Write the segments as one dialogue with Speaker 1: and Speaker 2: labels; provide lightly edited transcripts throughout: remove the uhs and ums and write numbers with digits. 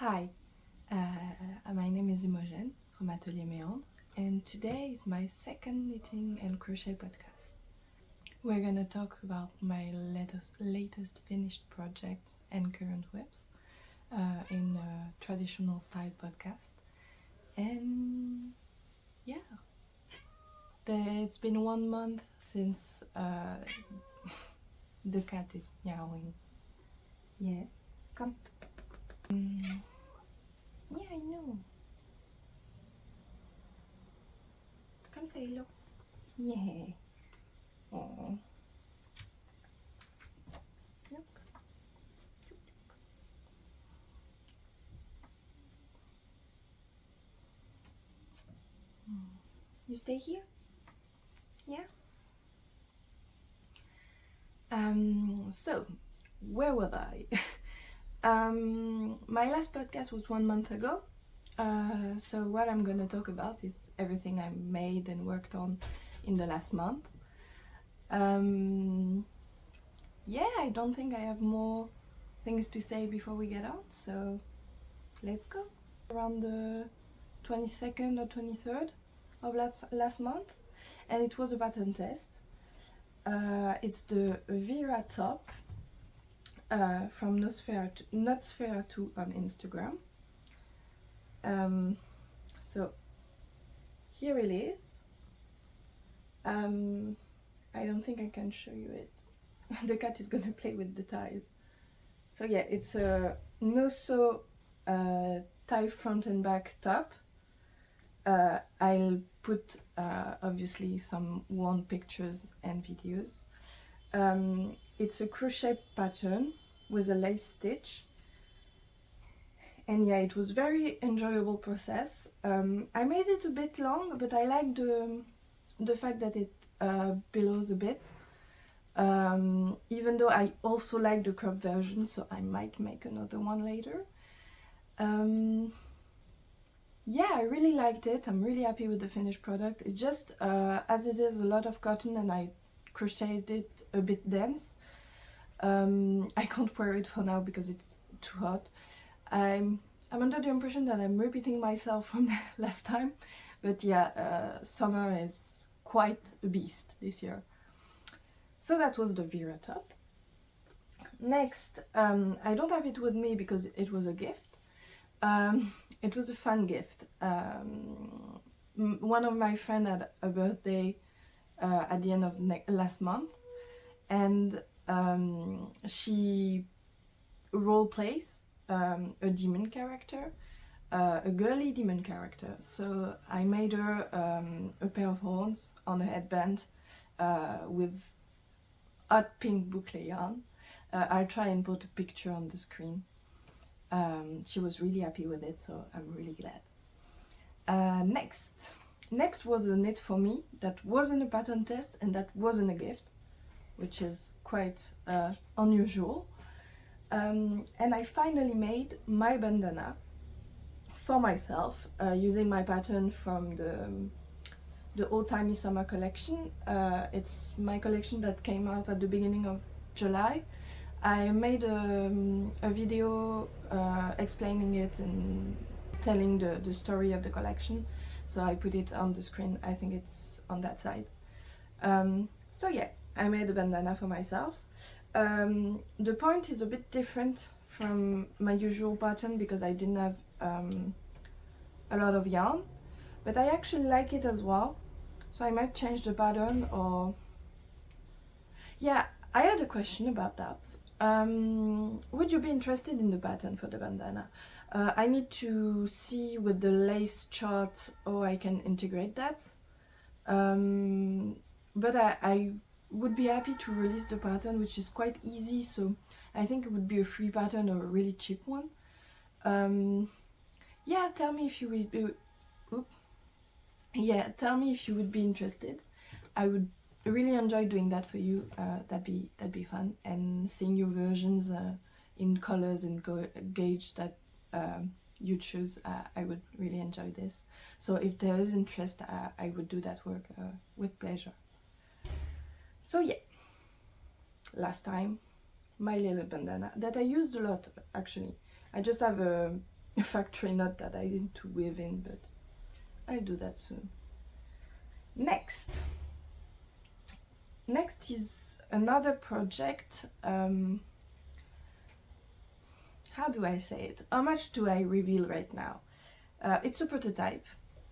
Speaker 1: Hi, my name is Imogen from Atelier Méandre, and today is my second knitting and crochet podcast. We're gonna talk about my latest finished projects and current whips in a traditional style podcast. And yeah, it's been 1 month since the cat is meowing. Yes, come. Yeah, I know. Come say hello. Yeah. Aww. Yep. You stay here? Yeah? So, where was I? My last podcast was 1 month ago. So what I'm gonna talk about is everything I made and worked on in the last month. Yeah, I don't think I have more things to say before we get on, so let's go. Around the 22nd or 23rd of last month, and it was a pattern test. It's the Vera top from n.2 on Instagram. So here it is. I don't think I can show you it. The cat is gonna play with the ties. So yeah, it's a no-sew tie front and back top. I'll put obviously some worn pictures and videos. It's a crochet pattern with a lace stitch, and yeah, it was very enjoyable process. I made it a bit long, but I like the fact that it billows a bit, even though I also like the crop version, so I might make another one later. Yeah, I really liked it. I'm really happy with the finished product. It's just, as it is a lot of cotton and I crocheted it a bit dense, I can't wear it for now because it's too hot. I'm under the impression that I'm repeating myself from last time, but yeah, summer is quite a beast this year. So that was the Vera top. Next, I don't have it with me because it was a gift. It was a fun gift. One of my friends had a birthday at the end of last month, and she role plays a demon character, a girly demon character. So I made her a pair of horns on a headband with hot pink boucle yarn. I'll try and put a picture on the screen. She was really happy with it, so I'm really glad. Next was a knit for me that wasn't a pattern test and that wasn't a gift, which is quite unusual. And I finally made my bandana for myself using my pattern from the Old Timey Summer collection. It's my collection that came out at the beginning of July. I made a video explaining it and telling the story of the collection, so I put it on the screen. I think it's on that side. So yeah, I made a bandana for myself. The point is a bit different from my usual pattern because I didn't have a lot of yarn, but I actually like it as well, so I might change the pattern. Or yeah, I had a question about that. Would you be interested in the pattern for the bandana? I need to see with the lace chart how I can integrate that, but I would be happy to release the pattern, which is quite easy, so I think it would be a free pattern or a really cheap one. Yeah, tell me if you would be, tell me if you would be interested. I would really enjoy doing that for you. That'd be fun, and seeing your versions in colors and gauge that you choose. I would really enjoy this. So if there is interest, I would do that work with pleasure. So yeah, last time, my little bandana that I used a lot actually. I just have a factory knot that I need to weave in, but I'll do that soon. Next is another project. How do I say it? How much do I reveal right now? It's a prototype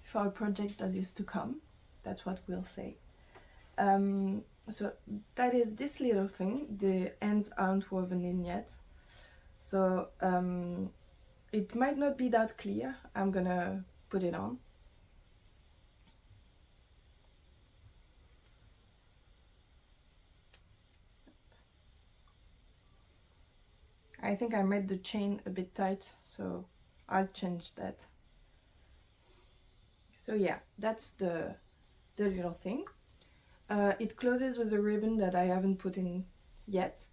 Speaker 1: for a project that is to come. That's what we'll say. So that is this little thing. The ends aren't woven in yet. So it might not be that clear. I'm gonna put it on. I think I made the chain a bit tight, so I'll change that. So yeah, that's the little thing. It closes with a ribbon that I haven't put in yet.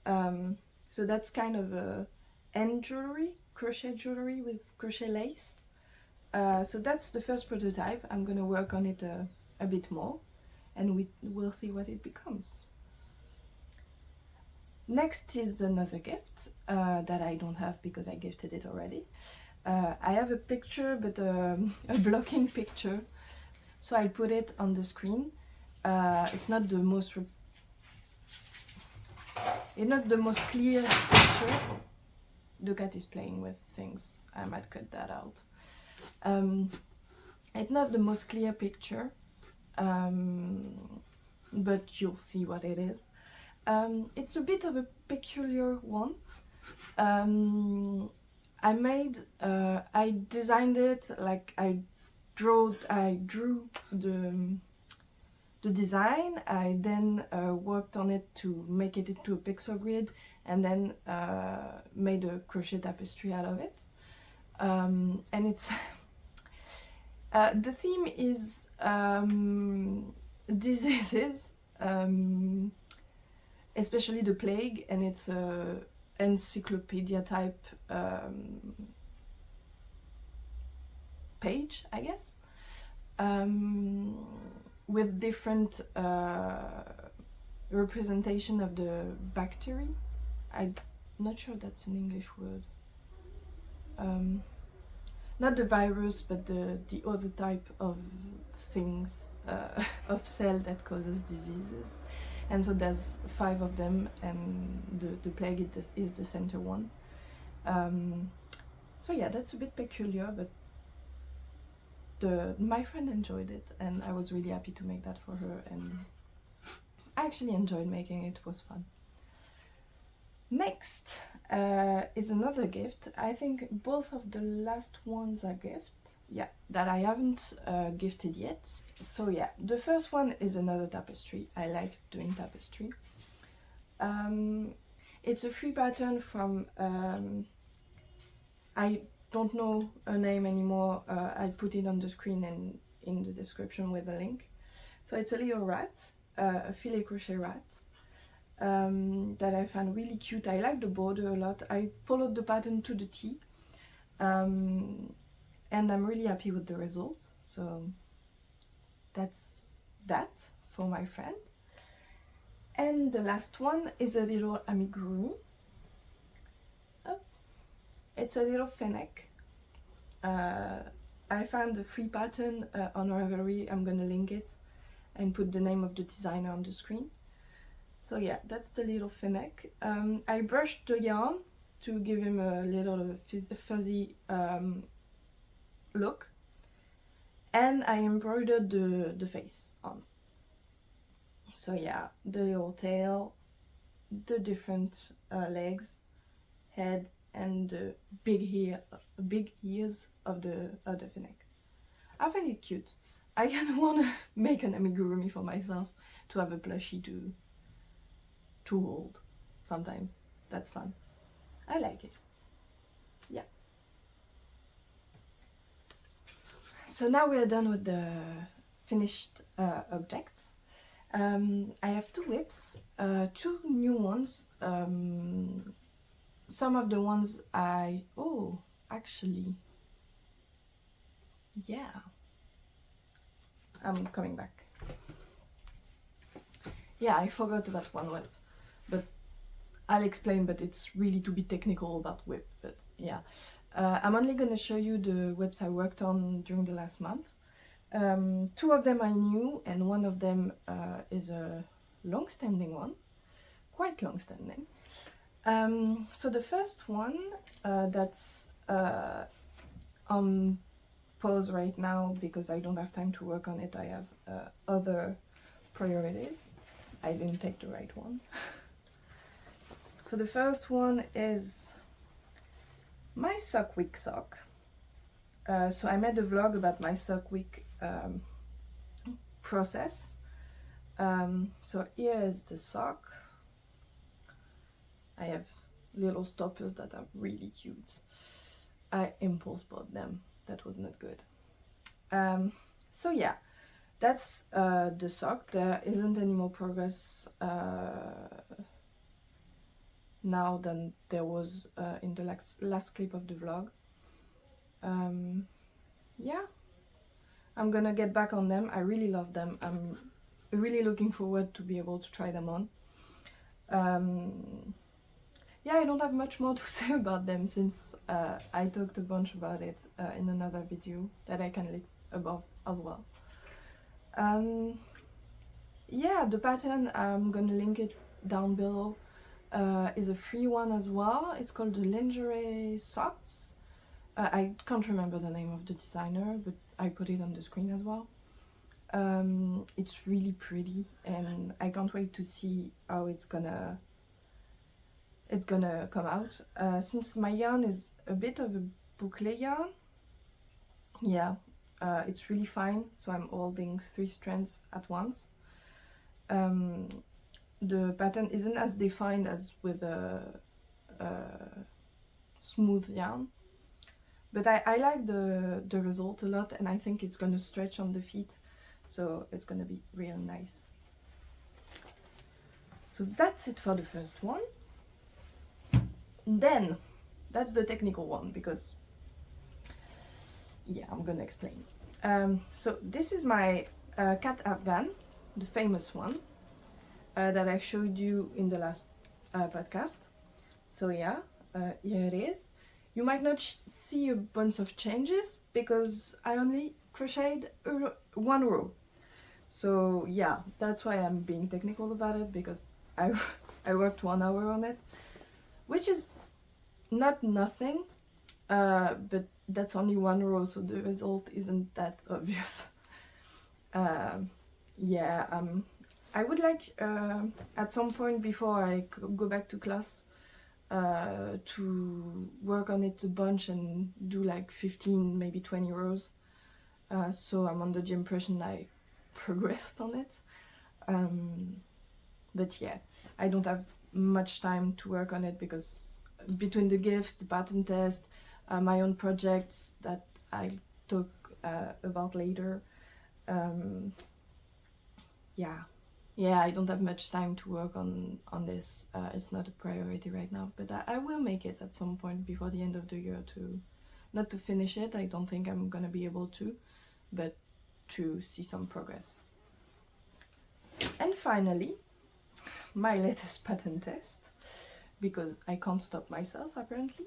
Speaker 1: So that's kind of a end jewelry, crochet jewelry with crochet lace. So that's the first prototype. I'm gonna work on it a bit more, and we'll see what it becomes. Next is another gift that I don't have because I gifted it already. I have a picture, but a blocking picture, so I'll put it on the screen. It's not the most clear picture. The cat is playing with things. I might cut that out. It's not the most clear picture, but you'll see what it is. It's a bit of a peculiar one. I designed it, like I drew the design. I then worked on it to make it into a pixel grid, and then made a crochet tapestry out of it. And it's the theme is diseases, especially the plague, and it's a encyclopedia type page, I guess, with different representation of the bacteria. I'm not sure that's an English word. Not the virus, but the other type of things, of cell that causes diseases. And so there's 5 of them, and the plague is the center one. So yeah, that's a bit peculiar, but my friend enjoyed it, and I was really happy to make that for her, and I actually enjoyed making it. It was fun. Next is another gift. I think both of the last ones are gifts. Yeah, that I haven't gifted yet. So yeah, the first one is another tapestry. I like doing tapestry. It's a free pattern from, I don't know her name anymore. I'll put it on the screen and in the description with a link. So it's a little rat, a filet crochet rat, that I found really cute. I like the border a lot. I followed the pattern to the T. And I'm really happy with the result. So that's that for my friend. And the last one is a little amigurumi. Oh, it's a little fennec. I found the free pattern on Ravelry. I'm gonna link it and put the name of the designer on the screen. So yeah, that's the little fennec. I brushed the yarn to give him a little fuzzy look, and I embroidered the face on. So yeah, the little tail, the different legs, head, and the big ears of the fennec. I find it cute. I kind of want to make an amigurumi for myself to have a plushie to hold sometimes. That's fun. I like it. Yeah. So now we are done with the finished objects. I have 2 whips, 2 new ones. Some of the ones actually, yeah, I'm coming back. Yeah, I forgot about one whip, but I'll explain, but it's really to be technical about whip, but yeah. I'm only going to show you the webs I worked on during the last month. 2 of them I knew, and one of them is a long-standing one, quite long-standing. So the first one that's on pause right now because I don't have time to work on it. I have other priorities. I didn't take the right one. So the first one is my sock week sock. So I made a vlog about my sock week process. So here is the sock. I have little stoppers that are really cute. I impulse bought them. That was not good. So yeah, that's the sock. There isn't any more progress now than there was in the last clip of the vlog. Yeah, I'm gonna get back on them. I really love them. I'm really looking forward to be able to try them on. Yeah, I don't have much more to say about them since I talked a bunch about it in another video that I can link above as well. Yeah, the pattern, I'm gonna link it down below, is a free one as well. It's called the Lingerie Socks. I can't remember the name of the designer, but I put it on the screen as well. It's really pretty and I can't wait to see how it's gonna come out. Since my yarn is a bit of a boucle yarn, yeah, it's really fine, so I'm holding 3 strands at once. The pattern isn't as defined as with a smooth yarn, but I like the result a lot, and I think it's gonna stretch on the feet, so it's gonna be real nice. So that's it for the first one. Then that's the technical one, because yeah, I'm gonna explain. So this is my cat Afghan, the famous one that I showed you in the last podcast. So yeah, here it is. You might not see a bunch of changes because I only crocheted 1 row. So yeah, that's why I'm being technical about it, because I worked 1 hour on it, which is not nothing, but that's only 1 row, so the result isn't that obvious. Yeah, I would like at some point before I go back to class to work on it a bunch and do like 15, maybe 20 rows. So I'm under the impression I progressed on it. But yeah, I don't have much time to work on it because between the gifts, the pattern test, my own projects that I'll talk about later, yeah, I don't have much time to work on this. It's not a priority right now, but I will make it at some point before the end of the year to, not to finish it, I don't think I'm gonna be able to, but to see some progress. And finally, my latest pattern test, because I can't stop myself apparently.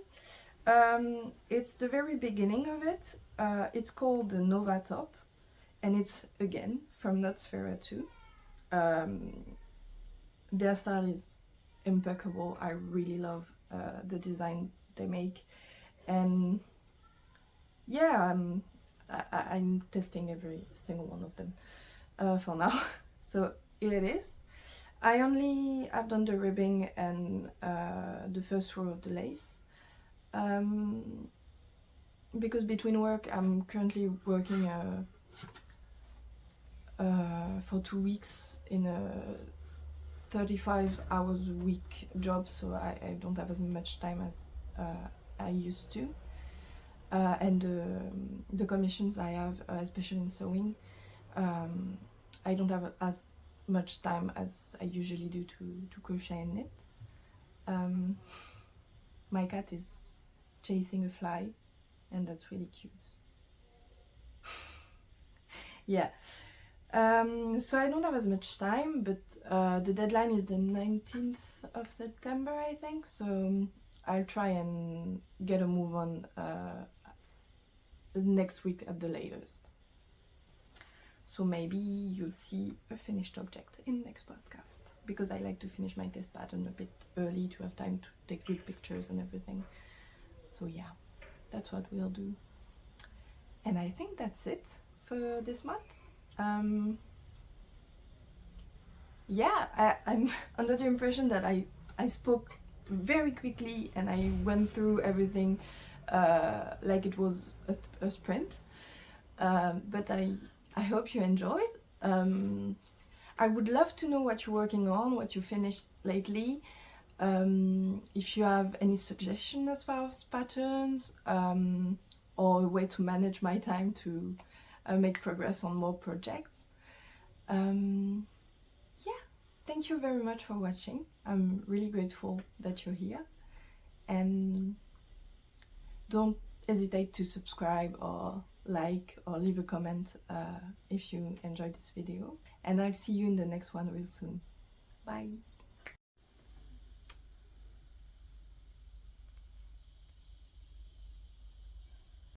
Speaker 1: It's the very beginning of it. It's called the Nova Top, and it's again from n.2. Their style is impeccable. I really love the design they make, and yeah, I'm testing every single one of them for now. So here it is. I only have done the ribbing and the first row of the lace, because between work I'm currently working for 2 weeks in a 35 hours a week job, so I don't have as much time as I used to, and the commissions I have, especially in sewing, I don't have as much time as I usually do to crochet and knit. My cat is chasing a fly, and that's really cute. Yeah, so I don't have as much time, but the deadline is the 19th of September, I think, so I'll try and get a move on next week at the latest. So maybe you'll see a finished object in next podcast, because I like to finish my test pattern a bit early to have time to take good pictures and everything. So yeah, that's what we'll do. And I think that's it for this month. Yeah, I'm under the impression that I spoke very quickly and I went through everything like it was a sprint. But I hope you enjoyed. I would love to know what you're working on, what you finished lately. If you have any suggestions as far as patterns, or a way to manage my time to make progress on more projects. Yeah, thank you very much for watching. I'm really grateful that you're here, and don't hesitate to subscribe or like or leave a comment if you enjoyed this video, and I'll see you in the next one real soon. Bye.